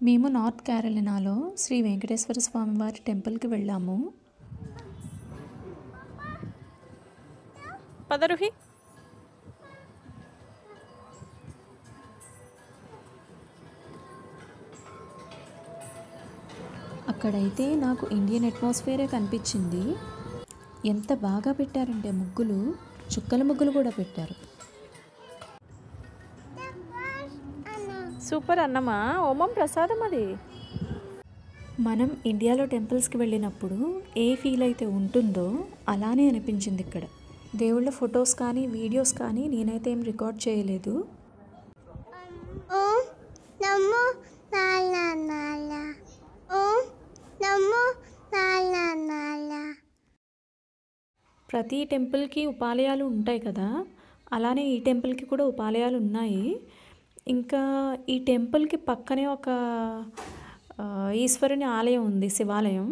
మేము నార్త్ క్యారోలినాలో శ్రీ వెంకటేశ్వర స్వామి వారి టెంపుల్కి వెళ్ళాము. పదరుహి అక్కడైతే నాకు ఇండియన్ అట్మాస్ఫియరే కనిపించింది. ఎంత బాగా పెట్టారంటే ముగ్గులు, చుక్కల ముగ్గులు కూడా పెట్టారు. సూపర్ అన్నమా, ఓమం ప్రసాదం అది. మనం ఇండియాలో టెంపుల్స్కి వెళ్ళినప్పుడు ఏ ఫీల్ అయితే ఉంటుందో అలానే అనిపించింది ఇక్కడ. దేవుళ్ళ ఫొటోస్ కానీ వీడియోస్ కానీ నేనైతే ఏం రికార్డ్ చేయలేదు. ప్రతి టెంపుల్కి ఉపాలయాలు ఉంటాయి కదా, అలానే ఈ టెంపుల్కి కూడా ఉపాలయాలు ఉన్నాయి. ఇంకా ఈ టెంపుల్కి పక్కనే ఒక ఈశ్వరుని ఆలయం ఉంది, శివాలయం.